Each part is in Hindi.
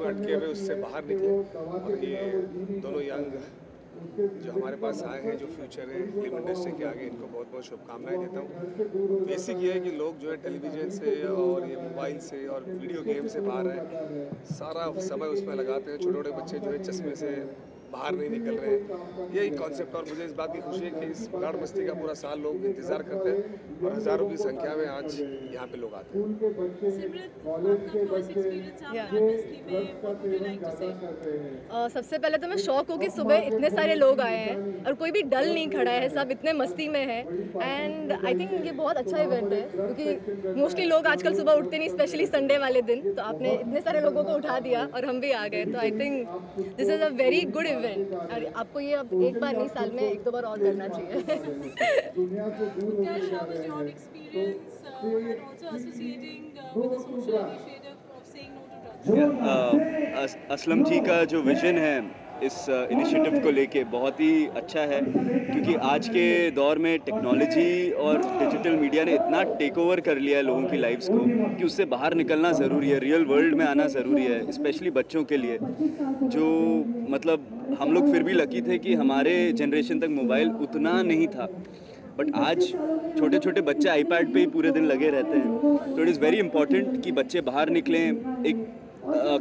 में अटके हुए उससे बाहर निकले और ये दोनों यंग जो हमारे पास आए हैं, जो फ्यूचर है फिल्म इंडस्ट्री के आगे, इनको बहुत बहुत शुभकामनाएं देता हूँ। बेसिक ये है कि लोग जो है टेलीविज़न से और ये मोबाइल से और वीडियो गेम से बाहर हैं, सारा समय उसमें लगाते हैं। छोटे छोटे बच्चे जो है चश्मे से बाहर नहीं निकल रहे हैं, यही कॉन्सेप्ट। और मुझे इस बात की खुशी है कि इस बगाड़ मस्ती का पूरा साल लोग इंतज़ार करते हैं और हज़ारों की संख्या में आज यहाँ पे लोग आते हैं। सबसे पहले तो मैं शौक हूँ कि सुबह इतने सारे लोग आए हैं और कोई भी डल नहीं खड़ा है, सब इतने मस्ती में है। एंड आई थिंक ये बहुत अच्छा इवेंट है क्योंकि मोस्टली लोग आजकल सुबह उठते नहीं, स्पेशली संडे वाले दिन। तो आपने इतने सारे लोगों को उठा दिया और हम भी आ गए, तो I think this is a very good event. और आपको ये अब एक बार नहीं, साल में एक दो बार और करना चाहिए। असलम जी का जो विजन है इस इनिशिएटिव को लेके बहुत ही अच्छा है, क्योंकि आज के दौर में टेक्नोलॉजी और डिजिटल मीडिया ने इतना टेक ओवर कर लिया है लोगों की लाइफ्स को कि उससे बाहर निकलना ज़रूरी है, रियल वर्ल्ड में आना ज़रूरी है, स्पेशली बच्चों के लिए। जो मतलब हम लोग फिर भी लकी थे कि हमारे जनरेशन तक मोबाइल उतना नहीं था, बट आज छोटे छोटे बच्चे आईपैड पे ही पूरे दिन लगे रहते हैं। तो इट इज़ वेरी इंपॉर्टेंट कि बच्चे बाहर निकलें, एक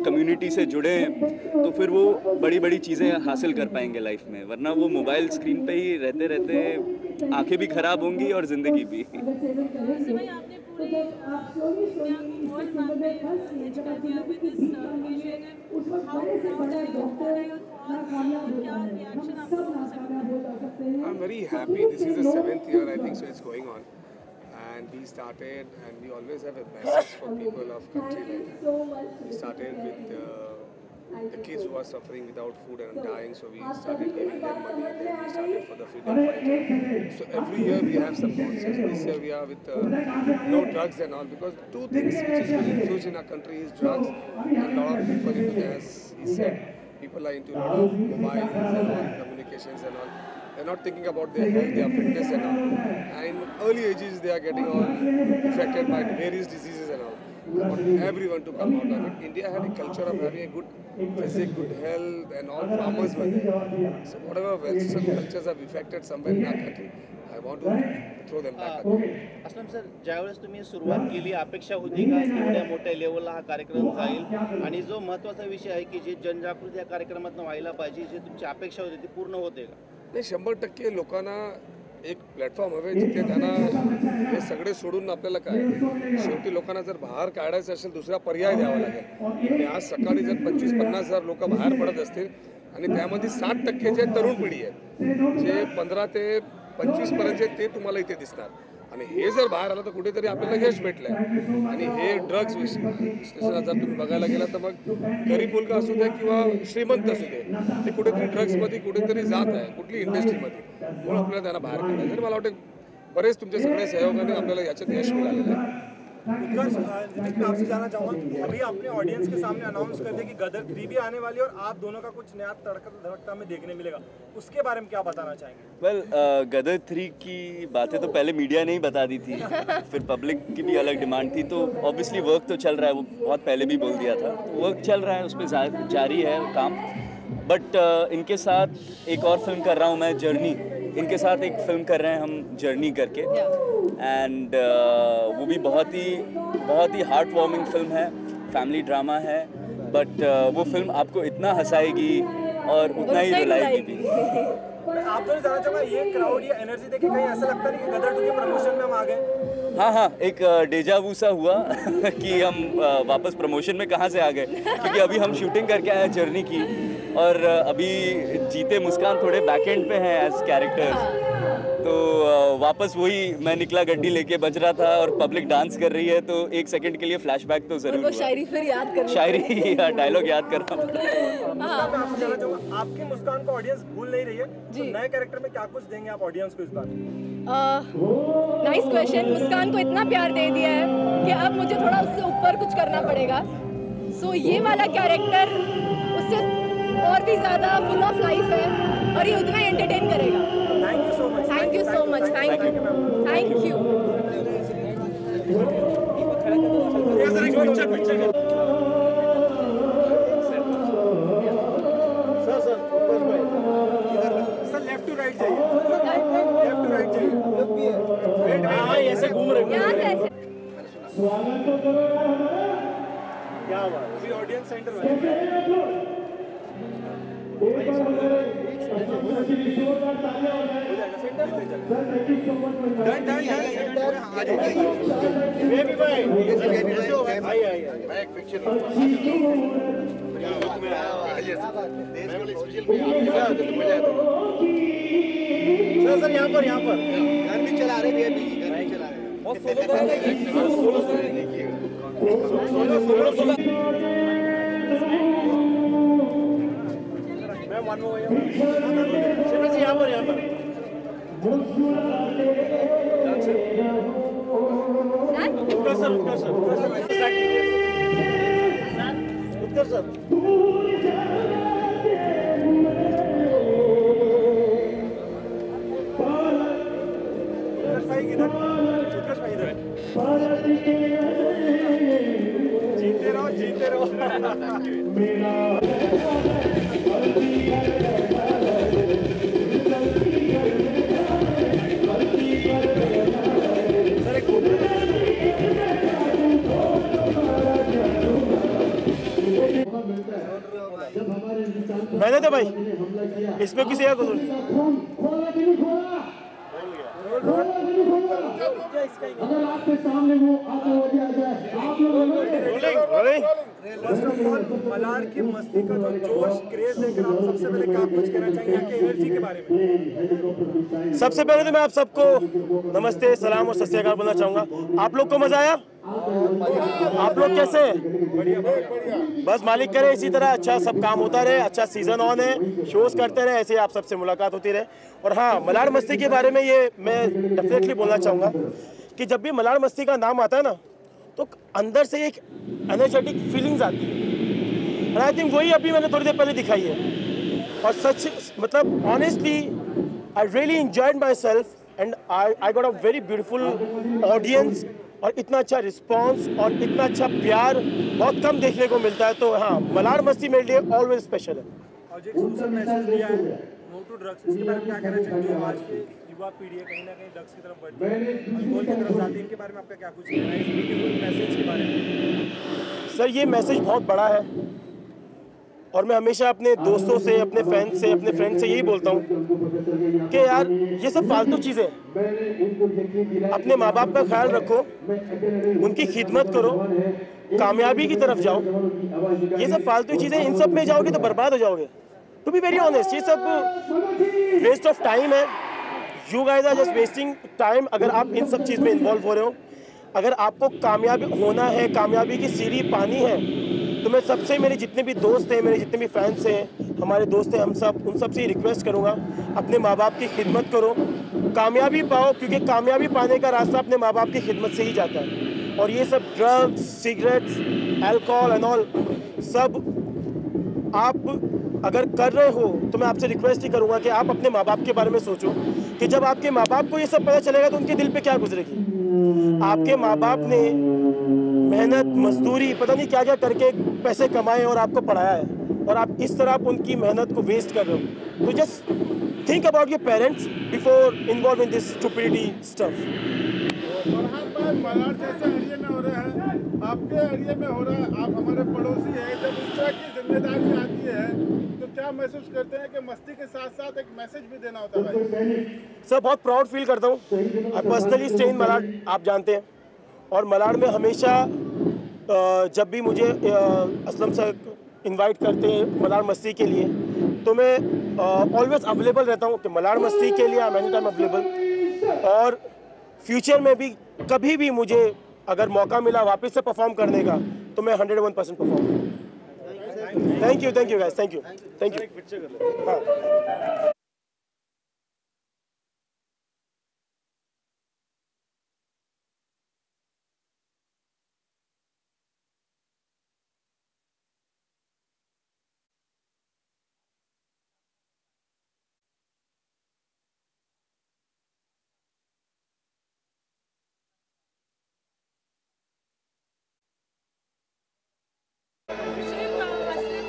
कम्युनिटी से जुड़े, तो फिर वो बड़ी बड़ी चीज़ें हासिल कर पाएंगे लाइफ में। वरना वो मोबाइल स्क्रीन पे ही रहते रहते आंखें भी ख़राब होंगी और ज़िंदगी भी। I'm very happy. This is the 7th year, I think, so it's going on. And we started, and we always have a message for people of country like that. We started with the kids who are suffering without food and dying, so we started giving them money. Then we started for the freedom fighter. So every year we have some concerts. This year we are with no drugs and all, because two things which is very infused in our country is drugs, and a lot of people into this, as he said, people are into a lot of mobiles and all, communications and all. They're not thinking about their health, their fitness and all. And in early ages, they are getting all affected by various diseases and all. I want everyone to come out of it. India had a culture of having a good physique, good health, and all farmers were there. So whatever Western cultures have affected somewhere in our country, I want to throw them back again. Aslam sir, ज्यावेळेस तुम्ही सुरुवात केली, अपेक्षा होती का एवढ्या मोठ्या लेवलला हा कार्यक्रम जाईल? आणि जो महत्त्वाचा विषय आहे की जे जनजागृती या कार्यक्रमातून व्हायला पाहिजे, जे तुमची अपेक्षा होती ती पूर्ण होते का? नाही, 100% लोकांना एक प्लॅटफॉर्म हवे जिथे त्यांना हे सगळे सोडून आपल्याला काय, शेवटी लोकांना जर बाहेर काढायचं असेल दुसरा पर्याय द्यावा लागेल. आणि आज सकाळी जर 25-50 हजार लोक बाहेर पडत असतील आणि त्यामध्ये 60% जे तरुण पिढी आहे, जे 15 ते 25 पर्यंतचे, ते तुम्हाला इथे दिसणार. आणि हे जर बाहेर आलं तर कुठेतरी आपल्याला यश भेटलंय. आणि हे ड्रग्स विश्लेषणात जर तुम्ही बघायला गेला तर मग गरीब मुलगा असू दे किंवा श्रीमंत असू दे, ते कुठेतरी ड्रग्समध्ये कुठेतरी जात आहे, कुठली इंडस्ट्रीमध्ये, म्हणून आपल्याला त्यांना बाहेर काढायचं. आणि मला वाटतं बरेच तुमच्या सगळ्या सहयोगाने आपल्याला याच्यात यश मिळालेलं आहे. उत्कर्ष, मैं आपसे जानना चाहूँगा, अभी आपने ऑडियंस के सामने अनाउंस कर दिया कि गदर 3 भी आने वाली है और आप दोनों का कुछ नया तड़का धड़कता हमें देखने मिलेगा, उसके बारे में क्या बताना चाहेंगे? वेल, गदर 3 की बातें तो पहले मीडिया ने ही बता दी थी, फिर पब्लिक की भी अलग डिमांड थी, तो ऑब्वियसली वर्क तो चल रहा है, वो बहुत पहले भी बोल दिया था, तो वर्क चल रहा है, उस पर जारी है काम. बट इनके साथ एक और फिल्म कर रहा हूँ मैं, जर्नी. इनके साथ एक फिल्म कर रहे हैं हम, जर्नी करके, एंड वो भी बहुत ही हार्ट वार्मिंग फिल्म है, फैमिली ड्रामा है. बट वो फिल्म आपको इतना हंसाएगी और उतना ही रुलाएगी भी. आप दोनों जानना चाहूँगा, ये क्राउड, ये एनर्जी देख के कहीं ऐसा लगता नहीं कि गदर 2 के प्रमोशन में हम आ गए? हाँ, एक डेजावू सा हुआ कि हम वापस प्रमोशन में कहाँ से आ गए, क्योंकि अभी हम शूटिंग करके आए हैं जर्नी की, और अभी जीते मुस्कान थोड़े बैक एंड पे हैं एज कैरेक्टर्स. तो वापस वही मैं निकला गड्डी लेके बज रहा था और पब्लिक डांस कर रही है, तो एक सेकंड के लिए फ्लैशबैक तो जरूर हुआ. शायरी फिर याद करनी, शायरी डायलॉग याद करना पड़ा. मैं आपसे जानना चाहूँगा, आपकी मुस्कान को ऑडियंस भूल नहीं रही है, तो नए कैरेक्टर में क्या कुछ देंगे आप ऑडियंस को इस बार? Nice question. मुस्कान को इतना प्यार दे दिया है कि अब मुझे थोड़ा उससे ऊपर कुछ करना पड़ेगा. सो ये वाला कैरेक्टर उससे और भी ज़्यादा फुल ऑफ लाइफ है और ये उतना एंटरटेन करेगा. Thank you so much. Thank you so much. Thank you. Centre में सर यहाँ पर घर भी चला रहे हैं, घर भी चला रहे हैं। मैं वन में शिवराज जी यहाँ पर उत्तर सर जीते रहो मैंने तो भाई इसमें किसी का कसूर नहीं। अगर आपके सामने वो आतंकवादी आ जाए, आप लोग मलाड की मस्ती का जो जोश क्रेज लेकर आप सबसे पहले क्या कुछ कहना चाहिए यहाँ के एनर्जी के बारे में? सबसे पहले तो मैं आप सबको नमस्ते, सलाम और सत श्री अकाल बोलना चाहूँगा। आप लोग को मजा आया? आप लोग कैसे हैं? बस मालिक करे इसी तरह अच्छा सब काम होता रहे, अच्छा सीजन ऑन है, शोज करते रहे, ऐसे आप सबसे मुलाकात होती रहे। और हाँ, मलाड मस्ती के बारे में ये मैं डेफिनेटली बोलना चाहूँगा कि जब भी मलाड मस्ती का नाम आता है ना, तो अंदर से एक एनर्जेटिक फीलिंग्स आती है। और आई थिंक वही अभी मैंने थोड़ी देर पहले दिखाई है। और सच मतलब honestly I really enjoyed my self and I got a very beautiful audience और इतना अच्छा रिस्पॉन्स और इतना अच्छा प्यार बहुत कम देखने को मिलता है। तो हाँ, मलाड मस्ती मेरे लिए ऑलवेज स्पेशल है। और जो सोशल मैसेज दिया है नो टू ड्रग्स, इसके बारे में क्या कहना चाहिए? जो आज की युवा पीढ़ी है कहीं ना कहीं ड्रग्स की तरफ बढ़ती है, अल्कोहल की तरफ जाती है, इनके बारे में आपका क्या कुछ कहना है इस ब्यूटीफुल मैसेज के बारे में? सर ये मैसेज बहुत बड़ा है और मैं हमेशा अपने दोस्तों से, अपने फैंस से, अपने फ्रेंड से यही बोलता हूँ कि यार ये सब फालतू चीज़ें, अपने माँ बाप का ख्याल रखो, उनकी खिदमत करो, कामयाबी की तरफ जाओ। ये सब फालतू चीज़ें, इन सब में जाओगे तो बर्बाद हो जाओगे। टू बी वेरी ऑनेस्ट, ये सब वेस्ट ऑफ टाइम है। You guys are just wasting time अगर आप इन सब चीज़ में इन्वॉल्व हो रहे हो। अगर आपको कामयाबी होना है, कामयाबी की सीढ़ी पानी है, तो मैं सबसे, मेरे जितने भी दोस्त हैं, मेरे जितने भी फैंस हैं, हमारे दोस्त हैं, हम सब उन सब से रिक्वेस्ट करूँगा, अपने माँ बाप की खिदमत करो, कामयाबी पाओ, क्योंकि कामयाबी पाने का रास्ता अपने माँ बाप की खिदमत से ही जाता है। और ये सब drugs, cigarettes, alcohol and all सब आप अगर कर रहे हो तो मैं आपसे रिक्वेस्ट ही करूँगा कि आप अपने माँ बाप के बारे में सोचो कि जब आपके माँ बाप को ये सब पता चलेगा तो उनके दिल पे क्या गुजरेगी। आपके माँ बाप ने मेहनत, मजदूरी, पता नहीं क्या क्या करके पैसे कमाए और आपको पढ़ाया है, और आप इस तरह आप उनकी मेहनत को वेस्ट कर रहे हो। तो just think about your parents before involve in this stupidity stuff. Malad जैसे एरिया में हो रहा है, आपके एरिया में हो रहा है, आप हमारे पड़ोसी हैं, जब इस तरह की जिम्मेदारी आती है तो क्या महसूस करते हैं कि मस्ती के साथ साथ एक मैसेज भी देना होता है? सर बहुत प्राउड फील करता हूँ। I personally stay in Malad, आप जानते हैं, और मलाड में हमेशा जब भी मुझे असलम सर इनवाइट करते हैं मलाड मस्ती के लिए, तो मैं ऑलवेज अवेलेबल रहता हूँ कि मलाड मस्ती के लिए I am any time available. और फ्यूचर में भी कभी भी मुझे अगर मौका मिला वापस से परफॉर्म करने का तो मैं 101% परफॉर्म करूँ। Thank you guys, thank you. हाँ।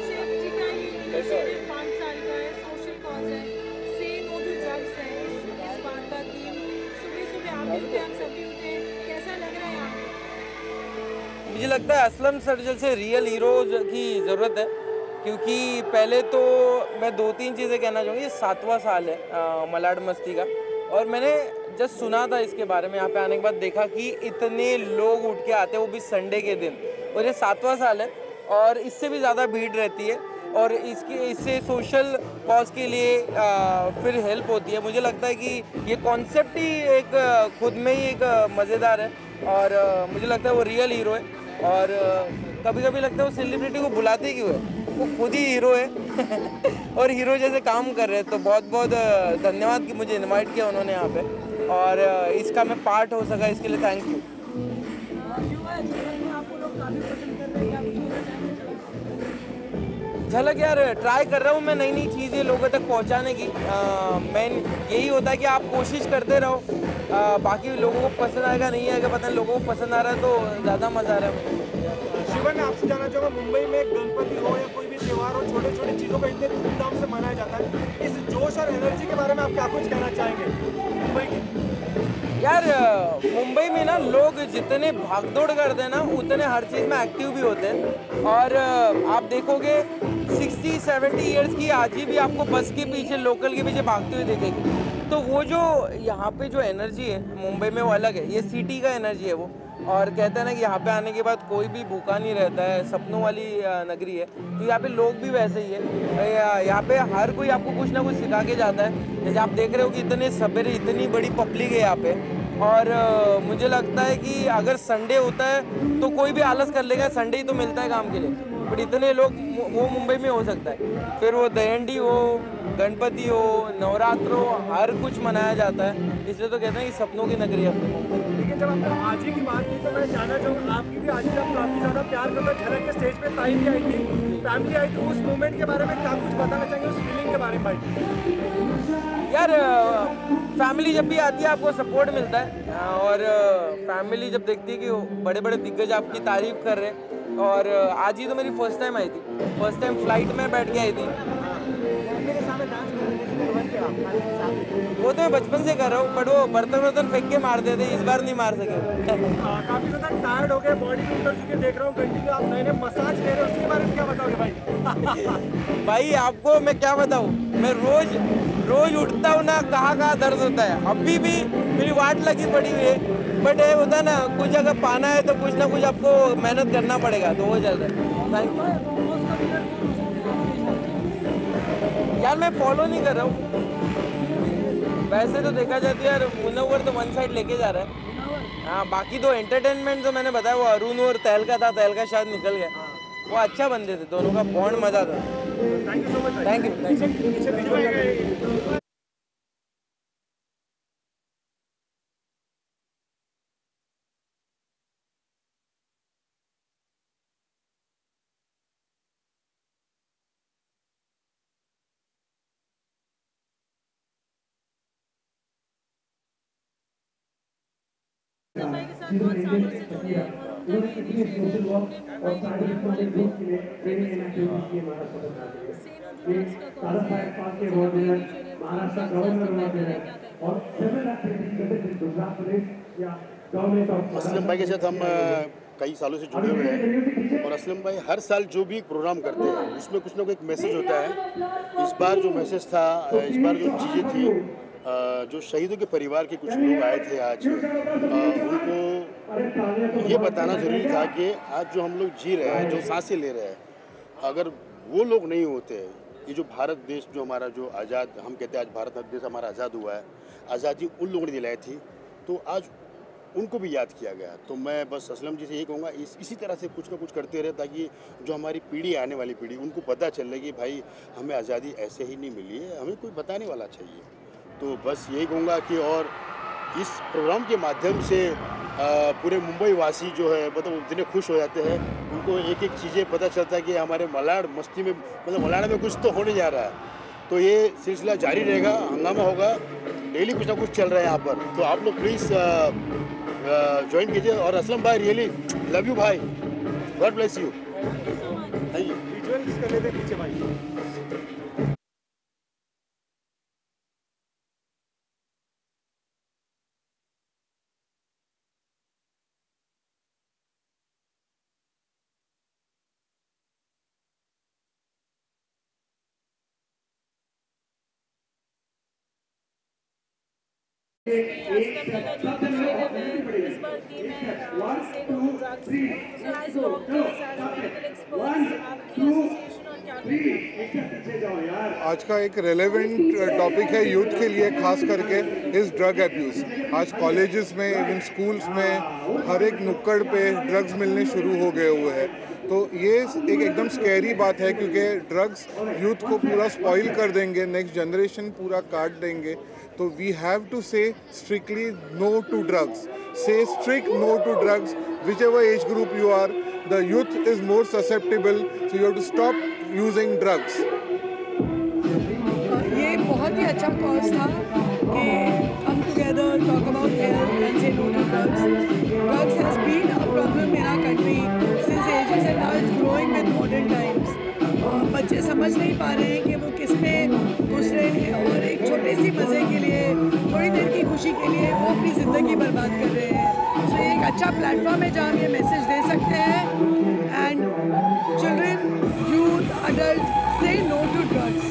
शेप जी का ही 5 साल का है, सोशल कॉज है। लगता है असलम सर जैसे रियल हीरोज की ज़रूरत है, क्योंकि पहले तो मैं 2-3 चीज़ें कहना चाहूँगी। ये 7वां साल है मलाड मस्ती का, और मैंने जस्ट सुना था इसके बारे में, यहाँ पे आने के बाद देखा कि इतने लोग उठ के आते हैं, वो भी संडे के दिन, और ये 7वां साल है और इससे भी ज़्यादा भीड़ रहती है, और इससे सोशल कॉज के लिए फिर हेल्प होती है। मुझे लगता है कि ये कॉन्सेप्ट ही एक खुद में ही एक मज़ेदार है, और मुझे लगता है वो रियल हीरो है। और कभी कभी लगता है वो सेलिब्रिटी को बुलाते क्यों है, वो खुद ही हीरो है और हीरो जैसे काम कर रहे हैं। तो बहुत बहुत धन्यवाद कि मुझे इनवाइट किया उन्होंने यहाँ पे, और इसका मैं पार्ट हो सका, इसके लिए थैंक यू। झलक यार ट्राई कर रहा हूँ मैं नई नई चीज़ें लोगों तक पहुँचाने की। मेन यही होता है कि आप कोशिश करते रहो, बाकी लोगों को पसंद आएगा नहीं आएगा पता नहीं, लोगों को पसंद आ रहा है तो ज़्यादा मज़ा आ रहा है मुझे। शिवन, मैं आपसे जानना चाहूँगा, मुंबई में गणपति हो या कोई भी त्यौहार हो, छोटे छोटे चीज़ों का इतने धूमधाम से मनाया जाता है, इस जोश और एनर्जी के बारे में आप क्या कुछ कहना चाहेंगे मुंबई के? यार मुंबई में ना लोग जितने भागदौड़ करते हैं ना, उतने हर चीज़ में एक्टिव भी होते हैं। और आप देखोगे 60-70 ईयर्स की आजी भी आपको बस के पीछे, लोकल के पीछे भागते हुए देखेगी। तो वो जो यहाँ पे जो एनर्जी है मुंबई में वो अलग है, ये सिटी का एनर्जी है वो। और कहते हैं ना कि यहाँ पे आने के बाद कोई भी भूखा नहीं रहता है, सपनों वाली नगरी है। तो यहाँ पे लोग भी वैसे ही है, यहाँ पे हर कोई आपको कुछ ना कुछ सिखा के जाता है। जैसे आप देख रहे हो कि इतने सवेरे इतनी बड़ी पब्लिक है यहाँ पे, और मुझे लगता है कि अगर संडे होता है तो कोई भी आलस कर लेगा, संडे ही तो मिलता है काम के लिए, बट इतने लोग वो मुंबई में हो सकता है। फिर वो दहंडी हो, गणपति हो, नवरात्र हो, हर कुछ मनाया जाता है। इसलिए तो कहते हैं कि सपनों की नगरी है अपनी मुंबई। लेकिन जब आपने आजी की बात की तो मैं जानना चाहूँगा, आपकी भी आजी आप काफ़ी ज़्यादा प्यार करते हो। झलक के स्टेज पे ताई भी आई थी, फैमिली आई थी, उस मोमेंट के बारे में क्या कुछ बताना चाहेंगे, उस फीलिंग के बारे में भाई? यार फैमिली जब भी आती है आपको सपोर्ट मिलता है, और फैमिली जब देखती है कि बड़े बड़े दिग्गज आपकी तारीफ कर रहे हैं। और आज ही तो मेरी फर्स्ट टाइम आई थी, फर्स्ट टाइम फ्लाइट में बैठ के आई थी। वो तो मैं बचपन से कर रहा हूँ, बट वो बर्तन फेंक के मार देते, इस बार नहीं मार सके। काफ़ी ज़्यादा टायर्ड हो गए, बॉडी बिल्डर चुके देख रहा हूँ कंटिन्यू, आप नए नए मसाज ले रहे हो, उसके बारे में क्या बताओगे भाई? भाई आपको मैं क्या बताऊँ, मैं रोज उठता हूँ ना, कहाँ दर्द होता है। अभी भी मेरी वाट लगी पड़ी हुई है, बट ये होता है ना, कुछ अगर पाना है तो कुछ ना कुछ आपको मेहनत करना पड़ेगा, तो वो चल रहा है। थैंक यू यार, मैं फॉलो नहीं कर रहा हूँ वैसे तो, देखा जाए तो यार मुनव्वर तो वन साइड लेके जा रहा है। हाँ, बाकी तो एंटरटेनमेंट जो मैंने बताया वो अरुण और तहलका था, तहलका शायद निकल गया। वो अच्छा बंदे थे, दोनों का बॉन्ड मजा था। Thank you so much. Thank you. सफाई के साथ बहुत सालों से जुड़े हैं और उनका भी इनिशिएटिव फैमिली प्रोग्राम वाले में असलम भाई के साथ हम कई सालों से जुड़े हुए हैं, और असलम भाई हर साल जो भी प्रोग्राम करते हैं उसमें कुछ ना कुछ मैसेज होता है। इस बार जो मैसेज था, इस बार जो चीज़ें थी, जो शहीदों के परिवार के कुछ लोग आए थे आज, उनको ये बताना ज़रूरी था कि आज जो हम लोग जी रहे हैं, जो सांसें ले रहे हैं, अगर वो लोग नहीं होते, ये जो भारत देश जो हमारा जो आज़ाद, हम कहते हैं आज भारत देश हमारा आज़ाद हुआ है, आज़ादी उन लोगों ने दिलाई थी, तो आज उनको भी याद किया गया। तो मैं बस असलम जी से यही कहूँगा, इसी तरह से कुछ ना कुछ करते रहे, ताकि जो हमारी पीढ़ी, आने वाली पीढ़ी, उनको पता चले कि भाई हमें आज़ादी ऐसे ही नहीं मिली है, हमें कोई बताने वाला चाहिए। तो बस यही कहूँगा कि और इस प्रोग्राम के माध्यम से पूरे मुंबई वासी जो है मतलब इतने खुश हो जाते हैं, उनको एक एक चीज़ें पता चलता है कि हमारे मलाड मस्ती में, मतलब मलाड में कुछ तो होने जा रहा है। तो ये सिलसिला जारी रहेगा, हंगामा होगा, डेली कुछ ना कुछ चल रहा है यहाँ पर। तो आप लोग प्लीज़ ज्वाइन कीजिए। और असलम भाई रियली लव यू भाई, God bless you. Thank you. Visuals कर लेते पीछे भाई। असलम का जो इनिशिएटिव है इस बार की मैं say no to drugs, so as doctors as medical experts आपकी एसोसिएशन और क्या कहना है? आज का एक रेलेवेंट टॉपिक है यूथ के लिए, खास करके इस ड्रग एब्यूज़। आज कॉलेजेस में, इवन स्कूल्स में हर एक नुक्कड़ पे ड्रग्स मिलने शुरू हो गए हुए हैं। तो ये एक एकदम स्कैरी बात है, क्योंकि ड्रग्स यूथ को पूरा स्पॉइल कर देंगे, नेक्स्ट जनरेशन पूरा काट देंगे। तो we have to say strictly no to drugs, say strict no to drugs, whichever age group you are. The youth is more susceptible, so you have to stop using drugs. ये बहुत ही अच्छा कॉज था कि come together, talk about health and say no to drugs. Drugs has been a problem in our country since ages and now it's growing with modern times. बच्चे समझ नहीं पा रहे हैं कि वो किस पे घुस रहे हैं और एक छोटे सी मज़े के लिए, थोड़ी देर की खुशी के लिए वो अपनी ज़िंदगी बर्बाद कर रहे हैं। तो ये एक अच्छा प्लेटफॉर्म है जहाँ हम ये मैसेज दे सकते हैं एंड चिल्ड्रन, यूथ, अडल्ट से नो टू ड्रग्स।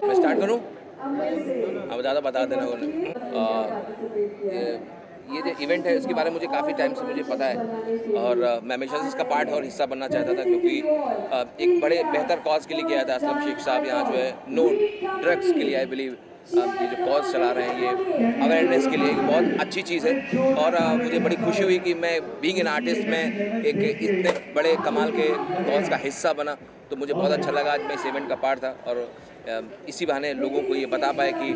मैं स्टार्ट करूं? अब ज़्यादा बता देना ये जो इवेंट है इसके बारे में मुझे काफ़ी टाइम से मुझे पता है और मैं हमेशा से इसका पार्ट और हिस्सा बनना चाहता था, क्योंकि एक बड़े बेहतर कॉज के लिए किया था। असलम शेख साहब यहाँ जो है नो ड्रग्स के लिए आई बिलीव ये जो कॉज चला रहे हैं, ये अवेयरनेस के लिए बहुत अच्छी चीज़ है। और मुझे बड़ी खुशी हुई कि मैं बीइंग एन आर्टिस्ट में एक इतने बड़े कमाल के कॉज का हिस्सा बना, तो मुझे बहुत अच्छा लगा। आज मैं इस इवेंट का पार्ट था और इसी बहाने लोगों को ये बता पाए कि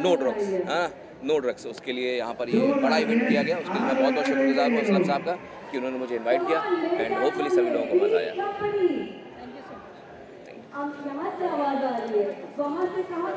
नो ड्रग्स, हाँ नो ड्रग्स, उसके लिए यहाँ पर ये बड़ा इवेंट किया गया। उसके लिए मैं बहुत बहुत शुक्रगुजार हूँ असलम साहब का कि उन्होंने मुझे इन्वाइट किया एंड होपफुली सभी लोगों को मज़ा आया। यहाँ से आवाज़ आ रही है, वहाँ से कहाँ